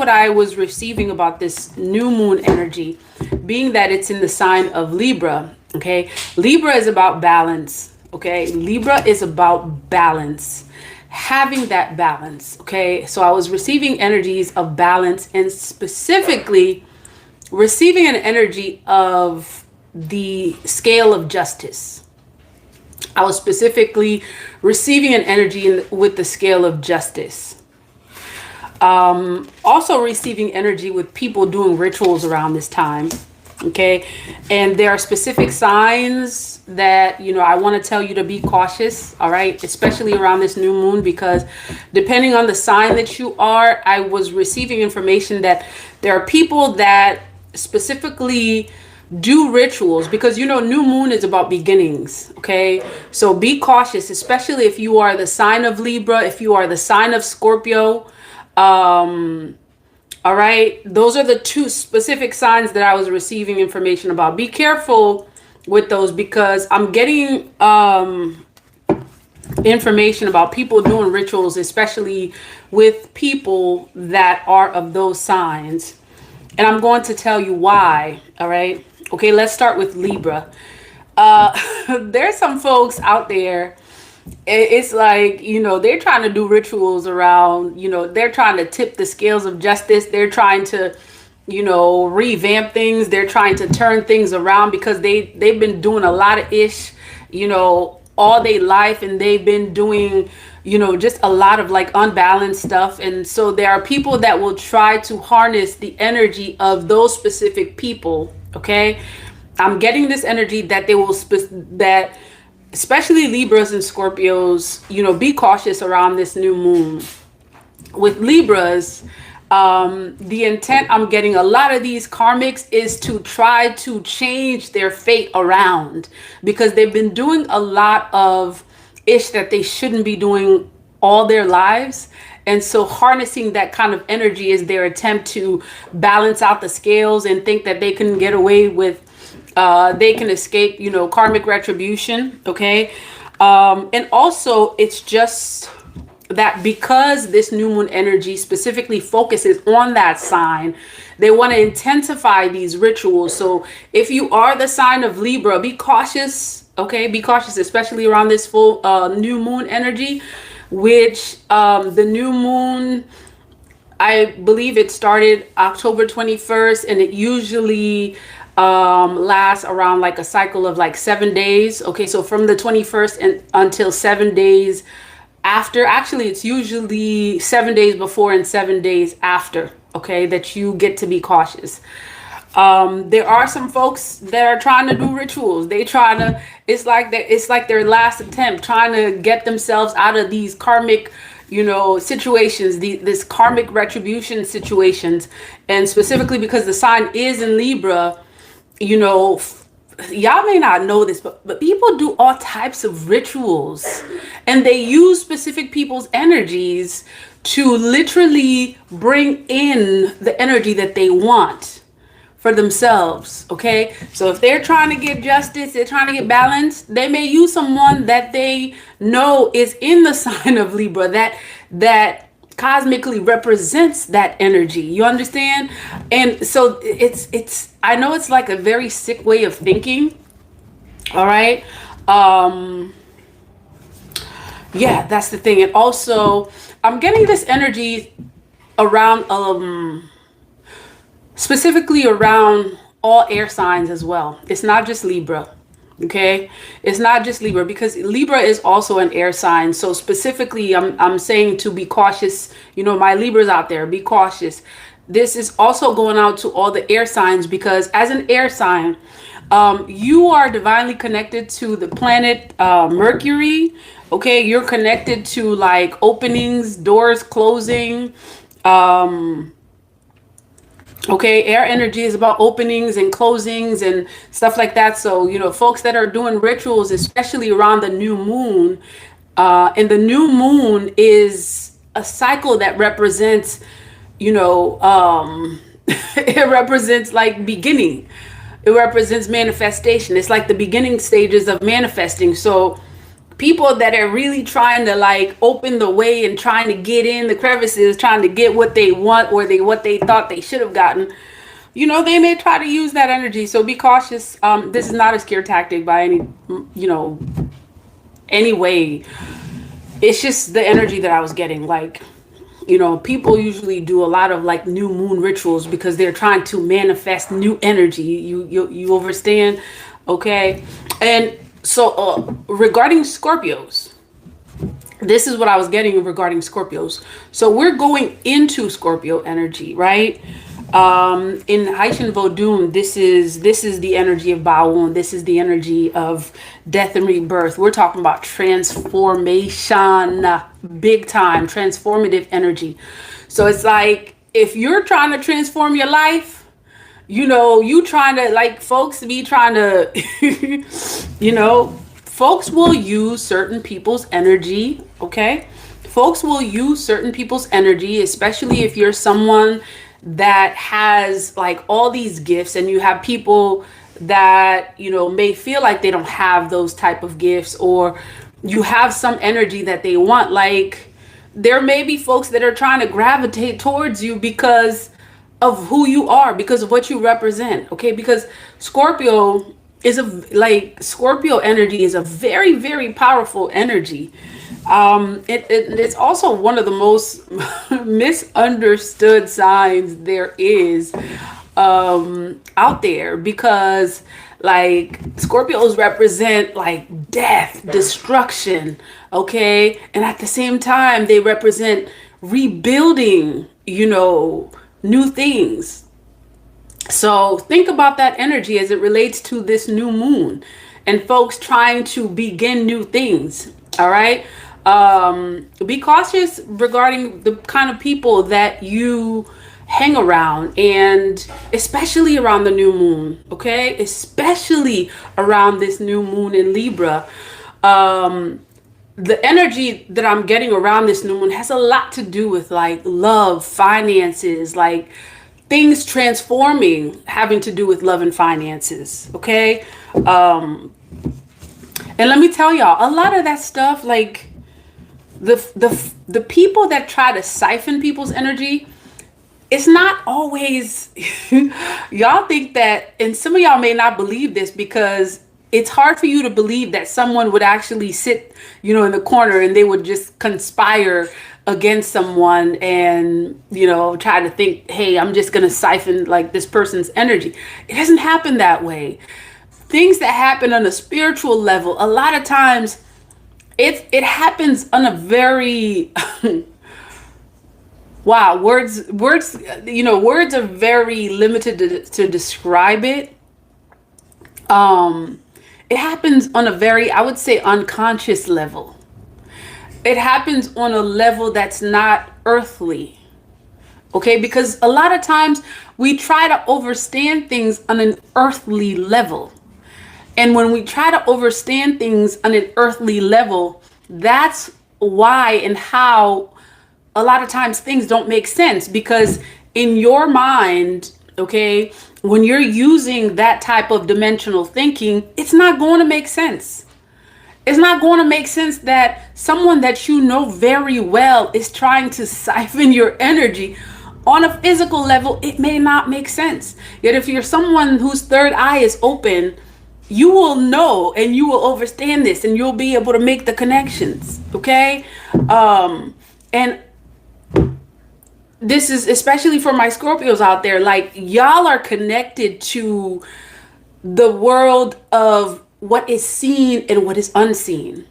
what I was receiving about this new moon energy, being that it's in the sign of Libra. Okay, Libra is about balance. Okay, Libra is about balance, having that balance. Okay, so I was receiving energies of balance, and specifically receiving an energy of the scale of justice. I was specifically receiving an energy with the scale of justice. Also receiving energy with people doing rituals around this time. Okay. And there are specific signs that, I want to tell you to be cautious. All right. Especially around this new moon, because depending on the sign that you are, I was receiving information that there are people that specifically do rituals, because new moon is about beginnings. Okay, so be cautious, especially if you are the sign of Libra, if you are the sign of Scorpio. All right, those are the two specific signs that I was receiving information about. Be careful with those, because I'm getting information about people doing rituals, especially with people that are of those signs. And I'm going to tell you why. All right. Okay, let's start with Libra. There's some folks out there. It's like, they're trying to do rituals around, they're trying to tip the scales of justice. They're trying to, revamp things. They're trying to turn things around, because they've been doing a lot of ish, all day life. And they've been doing, just a lot of like unbalanced stuff. And so there are people that will try to harness the energy of those specific people. Okay, I'm getting this energy that they will that especially Libras and Scorpios, be cautious around this new moon. With Libras, the intent I'm getting, a lot of these karmics, is to try to change their fate around, because they've been doing a lot of ish that they shouldn't be doing all their lives. And so harnessing that kind of energy is their attempt to balance out the scales and think that they can get away with, they can escape, karmic retribution. Okay. And also it's just that because this new moon energy specifically focuses on that sign, they want to intensify these rituals. So if you are the sign of Libra, be cautious. Okay. Be cautious, especially around this full new moon energy, which the new moon, I believe it started October 21st, and it usually lasts around like a cycle of like 7 days. Okay, so from the 21st and until 7 days after. Actually, it's usually 7 days before and 7 days after. Okay, that you get to be cautious. There are some folks that are trying to do rituals. It's like their last attempt, trying to get themselves out of these karmic, situations, this karmic retribution situations. And specifically because the sign is in Libra, y'all may not know this, but people do all types of rituals, and they use specific people's energies to literally bring in the energy that they want for themselves. Okay, so if they're trying to get justice, they're trying to get balance, they may use someone that they know is in the sign of Libra, that cosmically represents that energy. You understand? And so it's I know it's like a very sick way of thinking. All right. Yeah, that's the thing. And also I'm getting this energy around specifically around all air signs as well. It's not just Libra. Okay, it's not just Libra, because Libra is also an air sign. So specifically, I'm saying to be cautious. My Libras out there, be cautious. This is also going out to all the air signs, because as an air sign, you are divinely connected to the planet Mercury. Okay, you're connected to like openings, doors closing. Okay, air energy is about openings and closings and stuff like that. So, folks that are doing rituals, especially around the new moon, and the new moon is a cycle that represents, it represents like beginning. It represents manifestation. It's like the beginning stages of manifesting. So people that are really trying to like open the way and trying to get in the crevices, trying to get what they want or what they thought they should have gotten, they may try to use that energy. So be cautious. This is not a scare tactic by any way. It's just the energy that I was getting. Like, people usually do a lot of like new moon rituals because they're trying to manifest new energy. You understand? Okay. And so regarding Scorpios, this is what I was getting regarding Scorpios. So we're going into Scorpio energy, right? In Haitian Vodun, this is the energy of Baoun. This is the energy of death and rebirth. We're talking about transformation, big time, transformative energy. So it's like, if you're trying to transform your life, you trying to, like, folks be trying to, folks will use certain people's energy, okay? Folks will use certain people's energy, especially if you're someone that has like all these gifts, and you have people that may feel like they don't have those type of gifts, or you have some energy that they want. Like, there may be folks that are trying to gravitate towards you because of who you are, because of what you represent, okay? Because Scorpio energy is a very, very powerful energy. It's also one of the most misunderstood signs there is out there, because like Scorpios represent like death, destruction, okay? And at the same time, they represent rebuilding, new things. So think about that energy as it relates to this new moon and folks trying to begin new things. All right. Be cautious regarding the kind of people that you hang around, and especially around the new moon. Okay. Especially around this new moon in Libra. The energy that I'm getting around this new moon has a lot to do with like love, finances, like things transforming, having to do with love and finances. Okay. And let me tell y'all, a lot of that stuff, like the people that try to siphon people's energy, it's not always, y'all think that, and some of y'all may not believe this because it's hard for you to believe that someone would actually sit, in the corner and they would just conspire against someone and, try to think, hey, I'm just going to siphon like this person's energy. It doesn't happen that way. Things that happen on a spiritual level, a lot of times it happens on a very, wow, words, words are very limited to describe it. It happens on a very, I would say, unconscious level. It happens on a level that's not earthly. Okay, because a lot of times we try to understand things on an earthly level. And when we try to understand things on an earthly level, that's why and how a lot of times things don't make sense. Because in your mind, okay, when you're using that type of dimensional thinking, it's not going to make sense. It's not going to make sense that someone that you know very well is trying to siphon your energy. On a physical level, it may not make sense. Yet if you're someone whose third eye is open, you will know and you will understand this, and you'll be able to make the connections. Okay. And this is especially for my Scorpios out there. Like, y'all are connected to the world of what is seen and what is unseen.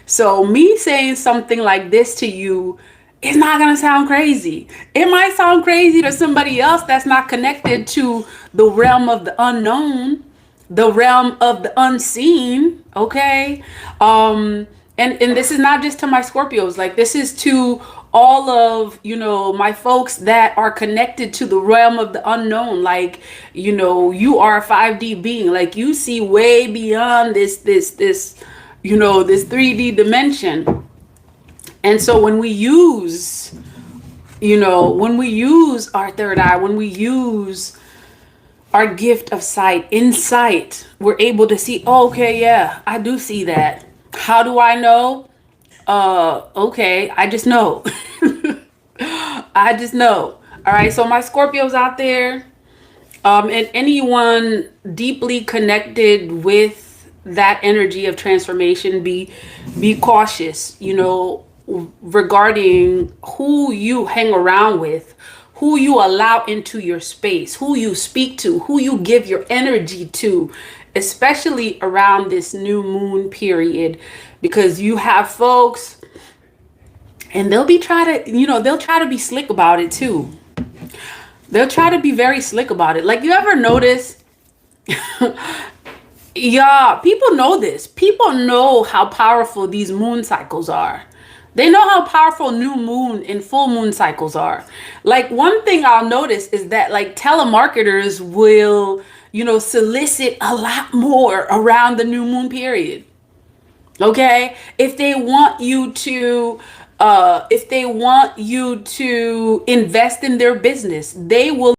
So me saying something like this to you is not going to sound crazy. It might sound crazy to somebody else that's not connected to the realm of the unknown, the realm of the unseen. Okay. And this is not just to my Scorpios. Like, this is to all of, my folks that are connected to the realm of the unknown. Like, you are a 5D being. Like, you see way beyond this 3D dimension. And so when we use, our third eye, when we use our gift of sight, insight, we're able to see, oh, okay, yeah, I do see that. How do I know? Okay, I just know. I just know. All right, so my Scorpios out there, and anyone deeply connected with that energy of transformation, be cautious, regarding who you hang around with, who you allow into your space, who you speak to, who you give your energy to, especially around this new moon period, because you have folks and they'll try to be slick about it too. They'll try to be very slick about it. Like, you ever notice, yeah, people know this. People know how powerful these moon cycles are. They know how powerful new moon and full moon cycles are. Like, one thing I'll notice is that, like, telemarketers will, solicit a lot more around the new moon period. Okay? If they want you to invest in their business, they will